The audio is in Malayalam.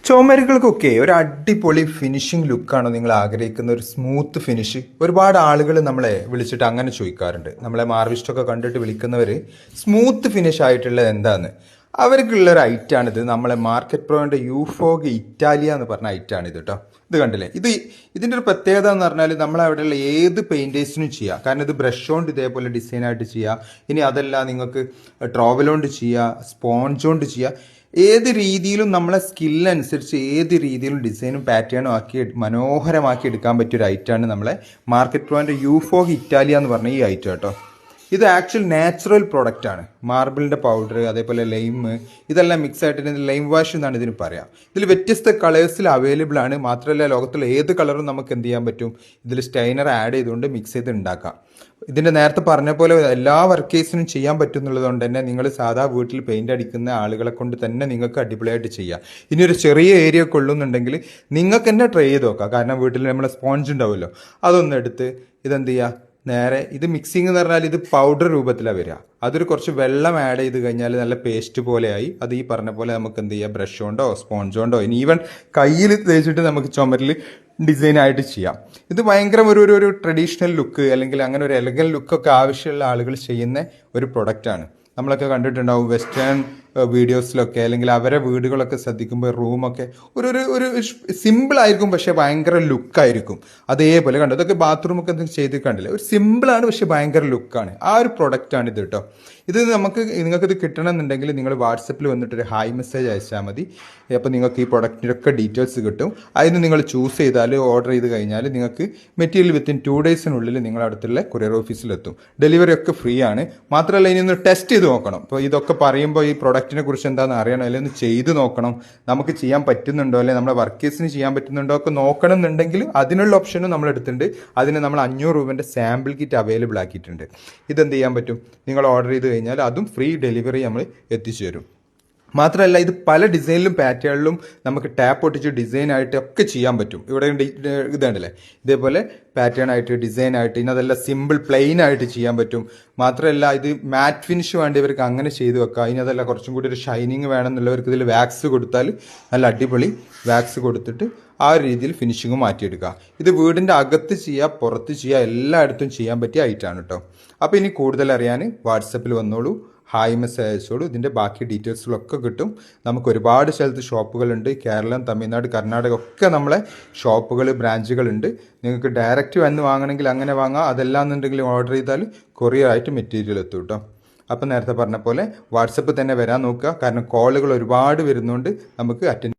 ചുമരുകൾക്കൊക്കെ ഒരു അടിപൊളി ഫിനിഷിംഗ് ലുക്കാണോ നിങ്ങൾ ആഗ്രഹിക്കുന്ന ഒരു സ്മൂത്ത് ഫിനിഷ്? ഒരുപാട് ആളുകൾ നമ്മളെ വിളിച്ചിട്ട് അങ്ങനെ ചോദിക്കാറുണ്ട്. നമ്മളെ മാർവിസ്റ്റൊക്കെ കണ്ടിട്ട് വിളിക്കുന്നവർ സ്മൂത്ത് ഫിനിഷ് ആയിട്ടുള്ളത് എന്താന്ന് അവർക്കുള്ള ഒരു ഐറ്റാണിത്. നമ്മളെ മാർക്കറ്റ് പ്രോയുടെ യൂഫോഗ് ഇറ്റാലിയ എന്ന് പറഞ്ഞ ഐറ്റാണിത് കേട്ടോ. ഇത് കണ്ടില്ലേ, ഇതിൻ്റെ ഒരു പ്രത്യേകത എന്ന് പറഞ്ഞാൽ നമ്മളവിടെയുള്ള ഏത് പെയിൻറ്റേഴ്സിനും ചെയ്യാം. കാരണം ഇത് ബ്രഷ് കൊണ്ട് ഇതേപോലെ ഡിസൈനായിട്ട് ചെയ്യാം. ഇനി അതല്ല, നിങ്ങൾക്ക് ട്രോവൽ കൊണ്ട് ചെയ്യാം, സ്പോഞ്ച് കൊണ്ട് ചെയ്യാം. ഏത് രീതിയിലും നമ്മളെ സ്കില്ലനുസരിച്ച് ഏത് രീതിയിലും ഡിസൈനും പാറ്റേണും ആക്കി മനോഹരമാക്കി എടുക്കാൻ പറ്റിയ ഒരു ഐറ്റമാണ് നമ്മളെ മാർക്കറ്റ് പ്രോൻ്റെ യൂഫോഗ് ഇറ്റാലിയ എന്ന് പറഞ്ഞ ഈ ഐറ്റം കേട്ടോ. ഇത് ആക്ച്വൽ നാച്ചുറൽ പ്രോഡക്റ്റ് ആണ്. മാർബിളിൻ്റെ പൗഡർ, അതേപോലെ ലൈം, ഇതെല്ലാം മിക്സ് ആയിട്ട് ലൈം വാഷ് എന്നാണ് ഇതിന് പറയാം. ഇതിൽ വ്യത്യസ്ത കളേഴ്സിൽ അവൈലബിൾ ആണ്. മാത്രമല്ല, ലോകത്തുള്ള ഏത് കളറും നമുക്ക് എന്ത് ചെയ്യാൻ പറ്റും, ഇതിൽ സ്റ്റൈനർ ആഡ് ചെയ്തുകൊണ്ട് മിക്സ് ചെയ്ത് ഉണ്ടാക്കാം. ഇതിൻ്റെ നേരത്തെ പറഞ്ഞ പോലെ എല്ലാ വർക്കേഴ്സിനും ചെയ്യാൻ പറ്റുന്നുള്ളത് കൊണ്ട് തന്നെ നിങ്ങൾ സാധാ വീട്ടിൽ പെയിൻ്റ് അടിക്കുന്ന ആളുകളെ കൊണ്ട് തന്നെ നിങ്ങൾക്ക് അടിപൊളിയായിട്ട് ചെയ്യാം. ഇനി ഒരു ചെറിയ ഏരിയ കൊള്ളുന്നുണ്ടെങ്കിൽ നിങ്ങൾക്ക് തന്നെ ട്രൈ ചെയ്ത് നോക്കാം. കാരണം വീട്ടിൽ നമ്മളെ സ്പോഞ്ച് ഉണ്ടാവുമല്ലോ, അതൊന്നെടുത്ത് ഇതെന്ത് ചെയ്യുക, നേരെ ഇത് മിക്സിങ് എന്ന് പറഞ്ഞാൽ ഇത് പൗഡർ രൂപത്തിലാണ് വരിക. അതൊരു കുറച്ച് വെള്ളം ആഡ് ചെയ്ത് കഴിഞ്ഞാൽ നല്ല പേസ്റ്റ് പോലെയായി. അത് ഈ പറഞ്ഞ പോലെ നമുക്ക് എന്ത് ചെയ്യാം, ബ്രഷ് കൊണ്ടോ സ്പോഞ്ച് കൊണ്ടോ ഇനി ഈവൻ കയ്യിൽ തേച്ചിട്ട് നമുക്ക് ചുമരിൽ ഡിസൈനായിട്ട് ചെയ്യാം. ഇത് ഭയങ്കര ഒരു ട്രഡീഷണൽ ലുക്ക് അല്ലെങ്കിൽ അങ്ങനെ ഒരു എലഗൻ ലുക്കൊക്കെ ആവശ്യമുള്ള ആളുകൾ ചെയ്യുന്ന ഒരു പ്രൊഡക്റ്റാണ്. നമ്മളൊക്കെ കണ്ടിട്ടുണ്ടാവും വെസ്റ്റേൺ വീഡിയോസിലൊക്കെ, അല്ലെങ്കിൽ അവരെ വീടുകളൊക്കെ ശ്രദ്ധിക്കുമ്പോൾ റൂമൊക്കെ ഒരു സിമ്പിൾ ആയിരിക്കും, പക്ഷേ ഭയങ്കര ലുക്കായിരിക്കും. അതേപോലെ കണ്ടു, ഇതൊക്കെ ബാത്റൂമൊക്കെ എന്തെങ്കിലും ചെയ്ത് കണ്ടില്ലേ, ഒരു സിമ്പിളാണ് പക്ഷേ ഭയങ്കര ലുക്കാണ്. ആ ഒരു പ്രൊഡക്റ്റാണ് ഇത് കേട്ടോ. ഇത് നിങ്ങൾക്കിത് കിട്ടണമെന്നുണ്ടെങ്കിൽ നിങ്ങൾ വാട്സപ്പിൽ വന്നിട്ടൊരു ഹായ് മെസ്സേജ് അയച്ചാൽ മതി. അപ്പോൾ നിങ്ങൾക്ക് ഈ പ്രൊഡക്റ്റിൻ്റെ ഒക്കെ ഡീറ്റെയിൽസ് കിട്ടും. അതിന് നിങ്ങൾ ചൂസ് ചെയ്താൽ, ഓർഡർ ചെയ്ത് കഴിഞ്ഞാൽ നിങ്ങൾക്ക് മെറ്റീരിയൽ വിത്തിൻ 2 ഡേയ്സിനുള്ളിൽ നിങ്ങളുടെ അടുത്തുള്ള കൊറിയർ ഓഫീസിലെത്തും. ഡെലിവറി ഒക്കെ ഫ്രീ ആണ്. മാത്രമല്ല, ഇനി ഒന്ന് ടെസ്റ്റ് ചെയ്ത് നോക്കണം. അപ്പോൾ ഇതൊക്കെ പറയുമ്പോൾ ഈ പ്രൊഡക്റ്റിനെ കുറിച്ച് എന്താണെന്ന് അറിയണം, അല്ലെങ്കിൽ ഒന്ന് ചെയ്ത് നോക്കണം. നമുക്ക് ചെയ്യാൻ പറ്റുന്നുണ്ടോ, അല്ലെങ്കിൽ നമ്മുടെ വർക്കേഴ്സിന് ചെയ്യാൻ പറ്റുന്നുണ്ടോ ഒക്കെ നോക്കണം എന്നുണ്ടെങ്കിൽ അതിനുള്ള ഓപ്ഷനും നമ്മൾ എടുത്തിട്ടുണ്ട്. അതിന് നമ്മൾ 500 രൂപേൻ്റെ സാമ്പിൾ കിറ്റ് അവൈലബിൾ ആക്കിയിട്ടുണ്ട്. ഇതെന്ത് ചെയ്യാൻ പറ്റും, നിങ്ങൾ ഓർഡർ ചെയ്ത് കഴിഞ്ഞാൽ അതും ഫ്രീ ഡെലിവറി നമ്മൾ എത്തിച്ചു തരും. മാത്രമല്ല, ഇത് പല ഡിസൈനിലും പാറ്റേണിലും നമുക്ക് ടാപ്പ് ഒട്ടിച്ച് ഡിസൈനായിട്ട് ഒക്കെ ചെയ്യാൻ പറ്റും. ഇവിടെ ഇതുണ്ടല്ലേ, ഇതേപോലെ പാറ്റേൺ ആയിട്ട്, ഡിസൈനായിട്ട്, ഇനി അതെല്ലാം സിമ്പിൾ പ്ലെയിൻ ആയിട്ട് ചെയ്യാൻ പറ്റും. മാത്രമല്ല, ഇത് മാറ്റ് ഫിനിഷ് വേണ്ടിയവർക്ക് അങ്ങനെ ചെയ്ത് വെക്കാം. ഇനി അതല്ല, കുറച്ചും കൂടി ഒരു ഷൈനിങ് വേണമെന്നുള്ളവർക്ക് ഇതിൽ വാക്സ് കൊടുത്താൽ നല്ല അടിപൊളി വാക്സ് കൊടുത്തിട്ട് ആ ഒരു രീതിയിൽ ഫിനിഷിങ് മാറ്റിയെടുക്കുക. ഇത് വീടിൻ്റെ അകത്ത് ചെയ്യുക, പുറത്ത് ചെയ്യുക, എല്ലായിടത്തും ചെയ്യാൻ പറ്റിയ ഐറ്റമാണ് കേട്ടോ. അപ്പോൾ ഇനി കൂടുതൽ അറിയാൻ വാട്സപ്പിൽ വന്നോളൂ, ഹായ് മെസ്സേജ് അയച്ചോളൂ. ഇതിൻ്റെ ബാക്കി ഡീറ്റെയിൽസിലൊക്കെ കിട്ടും. നമുക്ക് ഒരുപാട് സ്ഥലത്ത് ഷോപ്പുകളുണ്ട്. കേരളം, തമിഴ്നാട്, കർണാടക ഒക്കെ നമ്മളെ ഷോപ്പുകൾ, ബ്രാഞ്ചുകളുണ്ട്. നിങ്ങൾക്ക് ഡയറക്റ്റ് വന്ന് വാങ്ങണമെങ്കിൽ അങ്ങനെ വാങ്ങാം. അതല്ലാന്നുണ്ടെങ്കിൽ ഓർഡർ ചെയ്താൽ കൊറിയർ ആയിട്ട് മെറ്റീരിയൽ എത്തും കേട്ടോ. അപ്പം നേരത്തെ പറഞ്ഞ പോലെ വാട്സപ്പിൽ തന്നെ വരാൻ നോക്കുക. കാരണം കോളുകൾ ഒരുപാട് വരുന്നതുകൊണ്ട് നമുക്ക് അറ്റൻഡ്